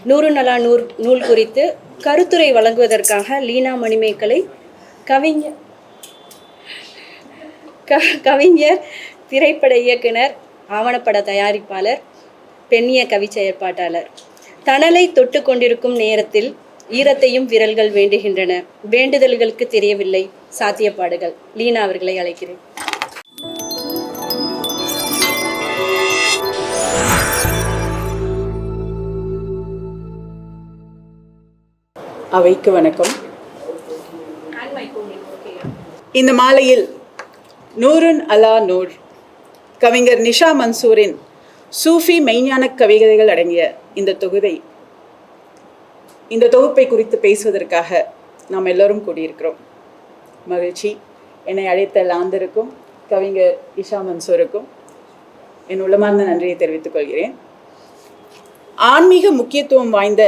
நூறு நலா நூல் குறித்து கருத்துரை வழங்குவதற்காக லீனா மணிமேகலை கவிஞர், திரைப்பட இயக்குனர், ஆவணப்பட தயாரிப்பாளர், பெண்ணிய கவி செயற்பாட்டாளர். தணலை தொட்டு கொண்டிருக்கும் நேரத்தில் ஈரத்தையும் விரல்கள் வேண்டுகின்றன. வேண்டுதல்களுக்கு தெரியவில்லை சாத்தியப்பாடுகள். லீனா அவர்களை அழைக்கிறேன். அவைக்கு வணக்கம். இந்த மாலையில் நூருன் அலா நூர் கவிஞர் நிஷா மன்சூரின் சூஃபி மெய்ஞான கவிதைகள் அடங்கிய இந்த தொகுப்பை குறித்து பேசுவதற்காக நாம் எல்லோரும் கூடியிருக்கிறோம். மகிழ்ச்சி. என்னை அழைத்த லாந்தருக்கும் கவிஞர் நிஷா மன்சூருக்கும் என் உள்ளமார்ந்த நன்றியை தெரிவித்துக் கொள்கிறேன். ஆன்மீக முக்கியத்துவம் வாய்ந்த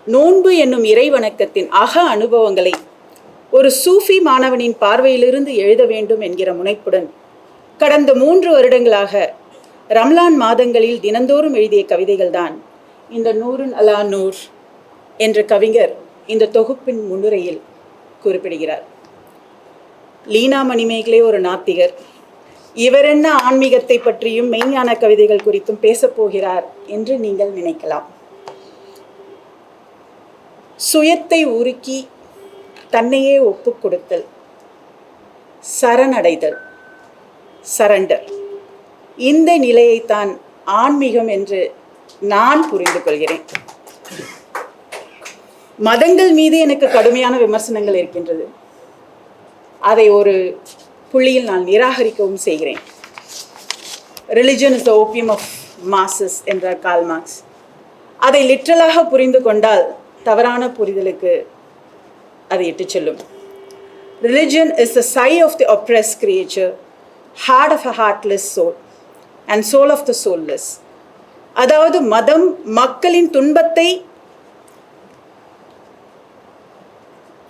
நோன்பு என்னும் இறை வணக்கத்தின் அக அனுபவங்களை ஒரு சூஃபி மாணவனின் பார்வையிலிருந்து எழுத வேண்டும் என்கிற முனைப்புடன் கடந்த 3 வருடங்களாக ரம்லான் மாதங்களில் தினந்தோறும் எழுதிய கவிதைகள்தான் இந்த நூருன் அலா நூர் என்ற கவிஞர் இந்த தொகுப்பின் முன்னுரையில் குறிப்பிடுகிறார். லீனா மணிமேகலை ஒரு நாத்திகர். இவர் என்ன ஆன்மீகத்தை பற்றியும் மெய்ஞான கவிதைகள் குறித்தும் பேசப்போகிறார் என்று நீங்கள் நினைக்கலாம். சுயத்தை உருக்கி தன்னையே ஒப்புக் கொடுத்தல், சரணடைதல், சரண்டர், இந்த நிலையைத்தான் ஆன்மீகம் என்று நான் புரிந்து கொள்கிறேன். மதங்கள் மீது எனக்கு கடுமையான விமர்சனங்கள் இருக்கின்றது. அதை ஒரு புள்ளியில் நான் நிராகரிக்கவும் செய்கிறேன். Religion is the opium of masses என்றார் கார்ல் மார்க்ஸ். அதை லிட்ரலாக புரிந்து கொண்டால் தவறான புரிதலுக்கு அது இட்டு செல்லும். Religion is the sigh of the oppressed creature, heart of a heartless soul, and soul of the soulless. அதாவது மதம் மக்களின் துன்பத்தை,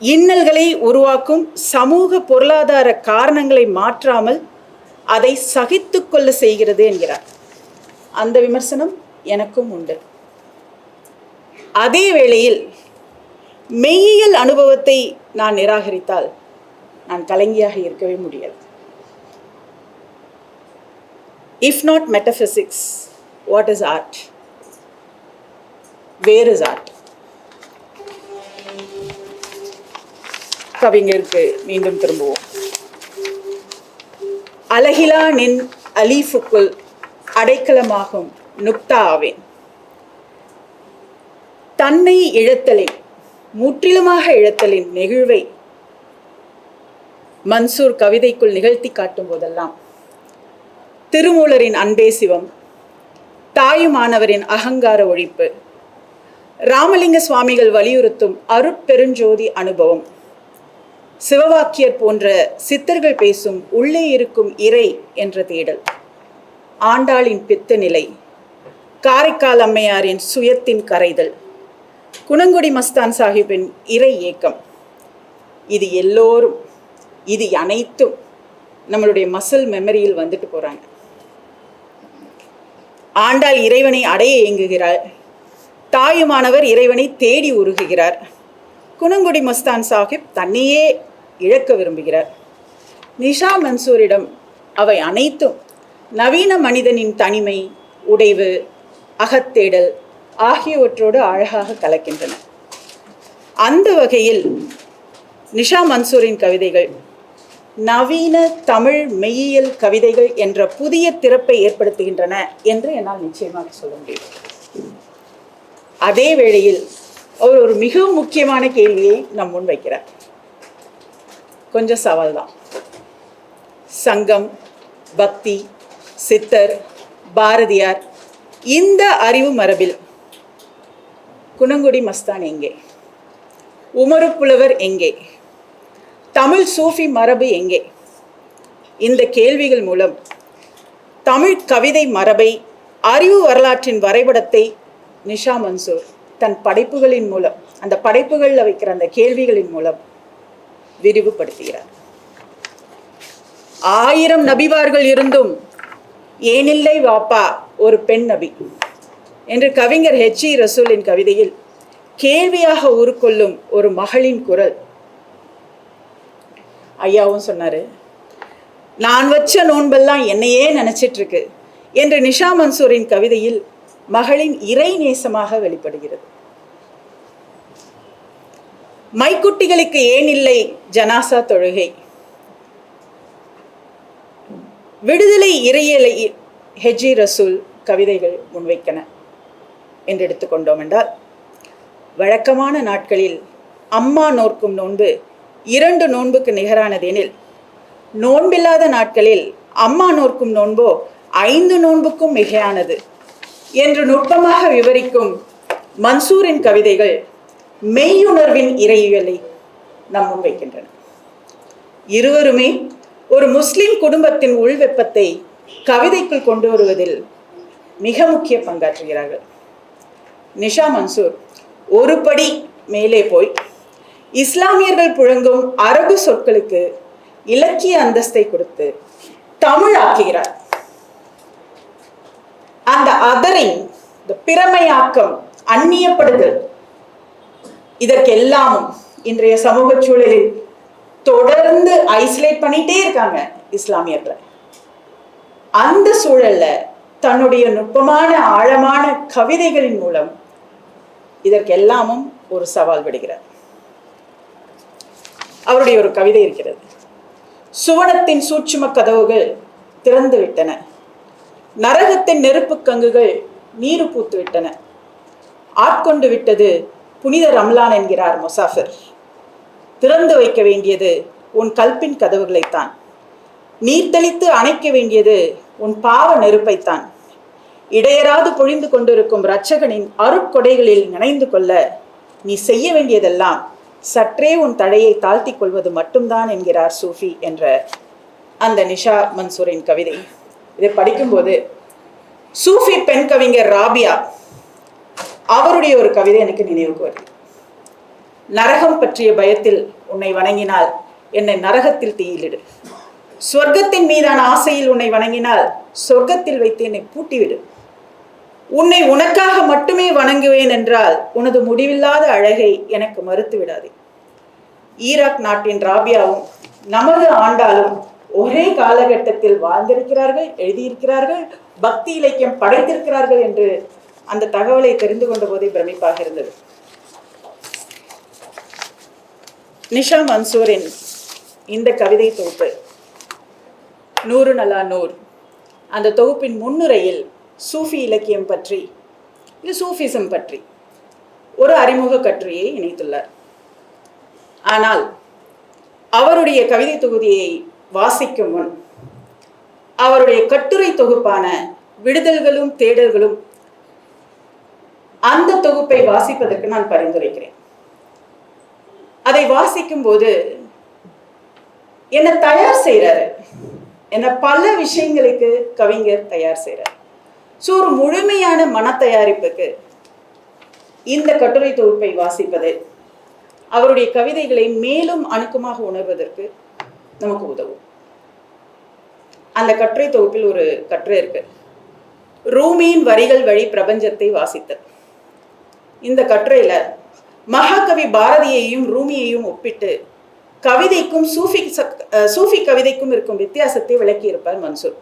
இன்னல்களை உருவாக்கும் சமூக பொருளாதார காரணங்களை மாற்றாமல் அதை சகித்து கொள்ள செய்கிறது என்கிறார். அந்த விமர்சனம் எனக்கும் உண்டு. அதே வேளையில் மெய்யியல் அனுபவத்தை நான் நிராகரித்தால் நான் கலைஞியாக இருக்கவே முடியாது. If not metaphysics, what is art? Where is art? கவிஞருக்கு மீண்டும் திரும்புவோம். அலகிலா நின் அலீஃபுக்குள் அடைக்கலமாகும் நுக்தா ஆவேன். தன்னை இழத்தலின், முற்றிலுமாக இழத்தலின் நெகிழ்வை மன்சூர் கவிதைக்குள் நிகழ்த்தி காட்டும் போதெல்லாம் திருமூலரின் அன்பே சிவம், தாயுமானவரின் அகங்கார ஒழிப்பு, ராமலிங்க சுவாமிகள் வலியுறுத்தும் அருட்பெருஞ்சோதி அனுபவம், சிவவாக்கியர் போன்ற சித்தர்கள் பேசும் உள்ளே இருக்கும் இறை என்ற தேடல், ஆண்டாளின் பித்த நிலை, காரைக்கால் அம்மையாரின் சுயத்தின் கரைதல், குணங்குடி மஸ்தான் சாஹிப்பின் இறை ஏக்கம், இது அனைத்தும் நம்மளுடைய மசில் மெமரியில் வந்துட்டு போறாங்க. ஆண்டாள் இறைவனை அடைய ஏங்குகிறார். தாயுமானவர் இறைவனை தேடி உருகுகிறார். குணங்குடி மஸ்தான் சாஹிப் தன்னையே இழக்க விரும்புகிறார். நிஷா மன்சூரிடம் அவை அனைத்தும் நவீன மனிதனின் தனிமை, உடைவு, அகத்தேடல் ஆகியவற்றோடு அழகாக கலக்கின்றன. அந்த வகையில் நிஷா மன்சூரின் கவிதைகள் நவீன தமிழ் மெய்யியல் கவிதைகள் என்ற புதிய திறப்பை ஏற்படுத்துகின்றன என்று என்னால் நிச்சயமாக சொல்ல முடியும். அதே வேளையில் அவர் ஒரு மிக முக்கியமான கேள்வியை நம் முன் வைக்கிறார். கொஞ்சம் சவால் தான். சங்கம், பக்தி, சித்தர், பாரதியார், இந்த அறிவு மரபில் குணங்குடி மஸ்தான் எங்கே? உமரு புலவர் எங்கே? தமிழ் சூஃபி மரபு எங்கே? இந்த கேள்விகள் மூலம் தமிழ் கவிதை மரபை, அறிவு வரலாற்றின் வரைபடத்தை நிஷா மன்சூர் தன் படைப்புகளின் மூலம், அந்த படைப்புகளில் வைக்கிற அந்த கேள்விகளின் மூலம் விரிவுபடுத்துகிறார். 1000 நபிமார்கள் இருந்தும் ஏனில்லை வாப்பா ஒரு பெண் நபி என்று கவிஞர் H.E. ரசூலின் கவிதையில் கேள்வியாக உருக்கொள்ளும் ஒரு மகளின் குரல். ஐயாவும் சொன்னாரு, நான் வச்ச நோன்பெல்லாம் என்னையே நினைச்சிட்டு இருக்கு என்று நிஷா மன்சூரின் கவிதையில் மகளின் இறை நேசமாக வெளிப்படுகிறது. மைக்குட்டிகளுக்கு ஏன் இல்லை ஜனாசா தொழுகை? விடுதலை இறையலை ஹெஜி ரசூல் கவிதைகள் முன்வைக்கன என்று எடுத்துக்கொண்டோம் என்றால், வழக்கமான நாட்களில் அம்மா நோர்க்கும் நோன்பு 2 நோன்புக்கு நிகரானது எனில், நோன்பில்லாத நாட்களில் அம்மா நோர்க்கும் நோன்போ 5 நோன்புக்கும் மிகையானது என்று நுட்பமாக விவரிக்கும் மன்சூரின் கவிதைகள் மெய்யுணர்வின் இறையியலை நம் முன்வைக்கின்றன. இருவருமே ஒரு முஸ்லிம் குடும்பத்தின் உள்வெப்பத்தை கவிதைக்குள் கொண்டு வருவதில் மிக முக்கிய பங்காற்றுகிறார்கள். நிஷா மன்சூர் ஒரு படி மேலே போய் இஸ்லாமியர்கள் புழங்கும் அரபு சொற்களுக்கு இலக்கிய அந்தஸ்தை கொடுத்து தமிழாக்குகிறார். அந்த அதரின் பிறமையாக்கம், அந்நியப்படுதல், இதற்கெல்லாமும் இன்றைய சமூக சூழலில் தொடர்ந்து ஐசோலேட் பண்ணிட்டே இருக்காங்க இஸ்லாமியர்களை. அந்த சூழல்ல தன்னுடைய நுட்பமான ஆழமான கவிதைகளின் மூலம் இதற்கெல்லாமும் ஒரு சவால் விடுகிறார். அவருடைய ஒரு கவிதை இருக்கிறது. சுவனத்தின் சூட்சும கதவுகள் திறந்து விட்டன, நரகத்தின் நெருப்பு கங்குகள் நீரு பூத்து விட்டன, ஆட்கொண்டு விட்டது புனித ரம்லான் என்கிறார் முசாஃபிர். திறந்து வைக்க வேண்டியது உன் கல்பின் கதவுகளைத்தான், நீர்த்தளித்து அணைக்க வேண்டியது உன் பாவ நெருப்பைத்தான். இடையராது பொழிந்து கொண்டிருக்கும் இரட்சகனின் அருட்கொடைகளில் நினைந்து கொள்ள நீ செய்ய வேண்டியதெல்லாம் சற்றே உன் தடையை தாழ்த்தி கொள்வது மட்டும்தான் என்கிறார் சூஃபி என்ற அந்த நிஷா மன்சூரின் கவிதை. இதை படிக்கும்போது சூஃபி பெண் கவிஞர் ராபியா அவருடைய ஒரு கவிதை எனக்கு நினைவுக்கு வருது. நரகம் பற்றிய பயத்தில் உன்னை வணங்கினால் என்னை நரகத்தில் தீயிலிடு, சொர்க்கத்தின் மீதான ஆசையில் உன்னை வணங்கினால் சொர்க்கத்தில் வைத்து என்னை பூட்டிவிடு, உன்னை உனக்காக மட்டுமே வணங்குவேன் என்றால் உனது முடிவில்லாத அழகை எனக்கு மறுத்து விடாதே. ஈராக் நாட்டின் ராபியாவும் நமது ஆண்டாலும் ஒரே காலகட்டத்தில் வாழ்ந்திருக்கிறார்கள், எழுதியிருக்கிறார்கள், பக்தி இலக்கியம் படைத்திருக்கிறார்கள் என்று அந்த தகவலை தெரிந்து கொண்ட போதே பிரமிப்பாக இருந்தது. நிஷா மன்சூரின் இந்த கவிதை தொகுப்பு 100 நலா 100 அந்த தொகுப்பின் முன்னுரையில் சூஃபி இலக்கியம் பற்றி, இது சூஃபிசம் பற்றி ஒரு அறிமுக கட்டுரையை இணைத்துள்ளார். ஆனால் அவருடைய கவிதை தொகுதியை வாசிக்கும் முன் அவருடைய கட்டுரை தொகுப்பான விடுதல்களும் தேடல்களும் அந்த தொகுப்பை வாசிப்பதற்கு நான் பரிந்துரைக்கிறேன். அதை வாசிக்கும் போது என்ன தயார் செய்யறாரு, என்ன பல விஷயங்களுக்கு கவிஞர் தயார் செய்யறார். ஸோ ஒரு முழுமையான மன தயாரிப்புக்கு இந்த கட்டுரை தொகுப்பை வாசிப்பது அவருடைய கவிதைகளை மேலும் அணுக்கமாக உணர்வதற்கு நமக்கு உதவும். அந்த கட்டுரை தொகுப்பில் ஒரு கட்டுரை இருக்கு, ரூமியின் வரிகள் வழி பிரபஞ்சத்தை வாசித்தல். இந்த கட்டுரையில மகாகவி பாரதியையும் ரூமியையும் ஒப்பிட்டு கவிதைக்கும் சூஃபி கவிதைக்கும் இருக்கும் வித்தியாசத்தை விளக்கி இருப்பார் மன்சூர்.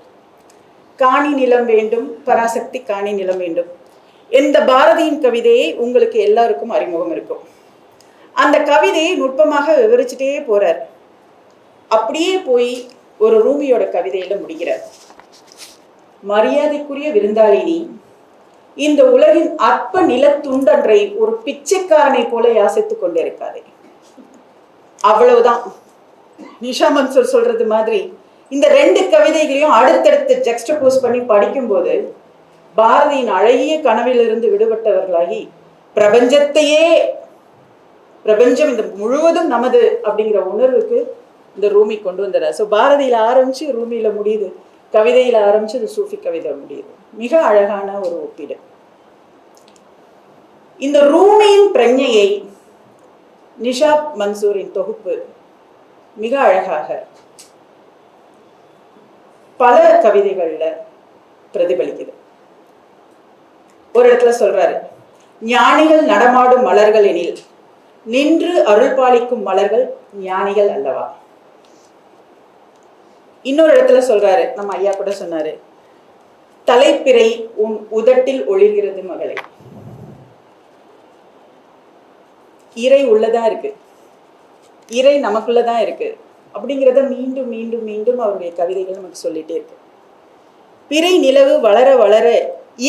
காணி நிலம் வேண்டும், பராசக்தி காணி நிலம் வேண்டும். இந்த பாரதியின் கவிதையை உங்களுக்கு எல்லாருக்கும் அறிமுகம் இருக்கும். அந்த கவிதையை நுட்பமாக விவரிச்சுட்டே போறார். அப்படியே போய் ஒரு ரூமியோட கவிதையில முடிகிறார். மரியாதைக்குரிய விருந்தாளினி, இந்த உலகின் அற்ப நிலத்துண்டன்றை ஒரு பிச்சைக்காரனை போல யாசித்துக் கொண்டிருக்காதே. அவ்வளவுதான். நிஷா மன்சூர் சொல்றது மாதிரி இந்த 2 கவிதைகளையும் அடுத்தடுத்து ஜெக்ஸ்டபோஸ் பண்ணி படிக்கும்போது பாரதியின் அழகிய கனவிலிருந்து விடுபட்டவர்களாகி பிரபஞ்சம் இந்த முழுவதும் நமது அப்படிங்கிற உணர்வுக்கு இந்த ரூமி கொண்டு வந்தார். ஸோ பாரதியில ஆரம்பிச்சு ரூமியில முடியுது, கவிதையில ஆரம்பிச்சு இது சூஃபி கவிதை முடியுது. மிக அழகான ஒரு ஒப்பீடு. இந்த ரூமியின் பிரஞையை நிஷா மன்சூரின் தொகுப்பு மிக அழகாக பல கவிதைகள்ல பிரதிபலிக்குது. ஒரு இடத்துல சொல்றாரு, ஞானிகள் நடமாடும் மலர்கள் எனில் நின்று அருள் பாலிக்கும் மலர்கள் ஞானிகள் அல்லவா. இன்னொரு இடத்துல சொல்றாரு, நம்ம ஐயா கூட சொன்னாரு, தலைப்பிறை உன் உதட்டில் ஒளிர்கிறது மகளே. இறை உள்ளதா இருக்கு, இறை நமக்குள்ளதான் இருக்கு அப்படிங்கிறத மீண்டும் மீண்டும் மீண்டும் அவருடைய கவிதைகள் நமக்கு சொல்லிட்டே இருக்கு. பிறை நிலவு வளர வளர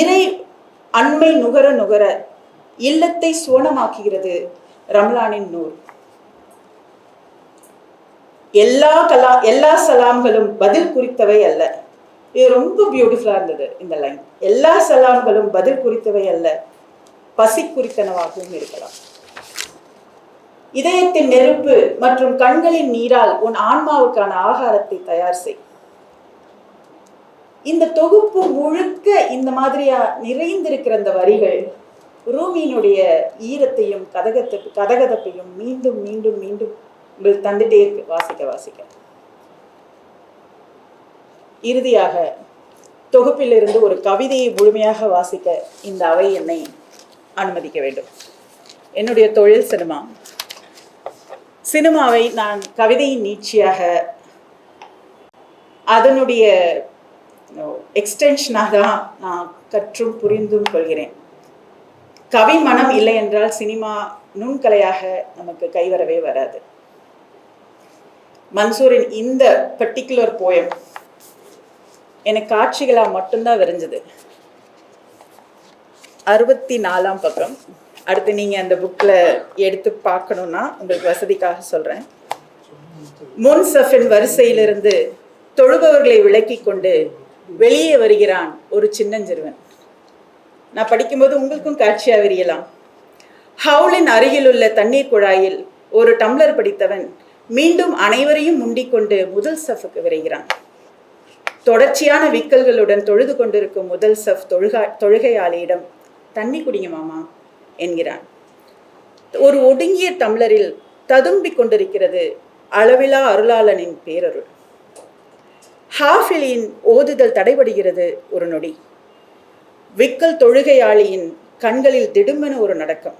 இறை அண்மை நுகர நுகர இல்லத்தை சுவனமாக்குகிறது ரம்லானின் நூல். எல்லா சலாம்களும் பதில் குறித்தவை அல்ல. இது ரொம்ப பியூட்டிஃபுல்லா இருந்தது இந்த லைன். எல்லா சலாம்களும் பதில் குறித்தவை அல்ல, பசி குறித்தனவாகவும் இருக்கலாம். இதயத்தின் நெருப்பு மற்றும் கண்களின் நீரால் உன் ஆன்மாவுக்கான ஆகாரத்தை தயார் செய். இந்த தொகுப்பு முழுக்க இந்த மாதிரியா நிறைந்திருக்கிற இந்த வரிகள் ரூமியினுடைய ஈரத்தையும் கதகதப்பையும் மீண்டும் மீண்டும் மீண்டும் உங்களுக்கு தந்துட்டே இருக்கு வாசிக்க வாசிக்க. இறுதியாக தொகுப்பிலிருந்து ஒரு கவிதையை முழுமையாக வாசிக்க இந்த அவை என்னை அனுமதிக்க வேண்டும். என்னுடைய தொழில் சினிமா. சினிமாவை நான் கவிதையின் நீட்சியாக, அதனுடைய எக்ஸ்டென்ஷனாக தான் நான் கற்றும் புரிந்தும் கொள்கிறேன். கவி மனம் இல்லை என்றால் சினிமா நுண்கலையாக நமக்கு கைவரவே வராது. மன்சூரின் இந்த பர்டிகுலர் போயம் எனக்கு காட்சிகளா மட்டும்தான் விரைஞ்சது. 64ஆம் பக்கம். அடுத்து நீங்க அந்த புக்ல எடுத்து பார்க்கணும்னா உங்களுக்கு வசதிக்காக சொல்றேன். முன் சஃபின் வரிசையிலிருந்து தொழுபவர்களை விலக்கி கொண்டு வெளியே வருகிறான் ஒரு சின்னஞ்சிறுவன். நான் படிக்கும்போது உங்களுக்கும் காட்சியா விரியலாம். ஹவுலின் அருகில் உள்ள தண்ணீர் குழாயில் ஒரு டம்ளர் படித்தவன் மீண்டும் அனைவரையும் முண்டிக்கொண்டு முதல் சஃபுக்கு விரைகிறான். தொடர்ச்சியான விக்கல்களுடன் தொழுது கொண்டிருக்கும் முதல் சஃப் தொழுகையாளியிடம் தண்ணி குடிங்க மாமா என்கிறான். ஒரு ஒடுங்கிய டம்ளரில் ததும்பிக் கொண்டிருக்கிறது அளவிலா அருளாளனின் பேரருள். ஹாஃபிலின் ஓதுதல் தடைபடுகிறது ஒரு நொடி. விக்கல் தொழுகையாளியின் கண்களில் திடுமென ஒரு நடக்கம்.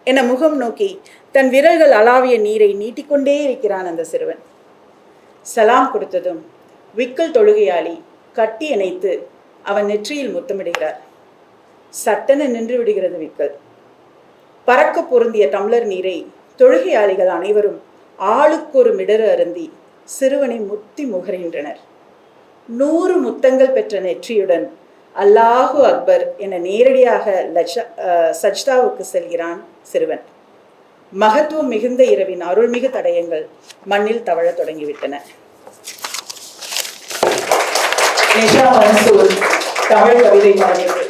என முகம் நோக்கி தன் விரல்கள் அளாவிய நீரை நீட்டிக்கொண்டே இருக்கிறான் அந்த சிறுவன். சலாம் கொடுத்ததும் விக்கல் தொழுகையாளி கட்டி இணைத்து அவன் நெற்றியில் முத்தமிடுகிறார். சட்டென நின்று விடுகிறது விக்கல். பறக்க பொருந்திய டம்ளர் நீரை தொழுகையாளிகள் அனைவரும் ஆளுக்கு ஒரு மிடறு அருந்தி சிறுவனை முத்தி முகர்கின்றனர். 100 முத்தங்கள் பெற்ற நெற்றியுடன் அல்லாஹு அக்பர் என நேரடியாக சஜ்தாவுக்கு செல்கிறான் சிறுவன். மகத்துவம் மிகுந்த இரவின் அருள்மிகு தடயங்கள் மண்ணில் தவழ தொடங்கிவிட்டன. நிஷா மன்சூர் தமிழ் கவிதை பாடியது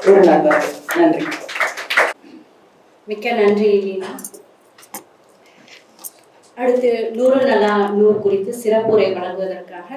ஒரு நண்பர். நன்றி. மிக்க நன்றி லீனா. அடுத்து நூறு நலா நூறு குறித்து சிறப்புரை வழங்குவதற்காக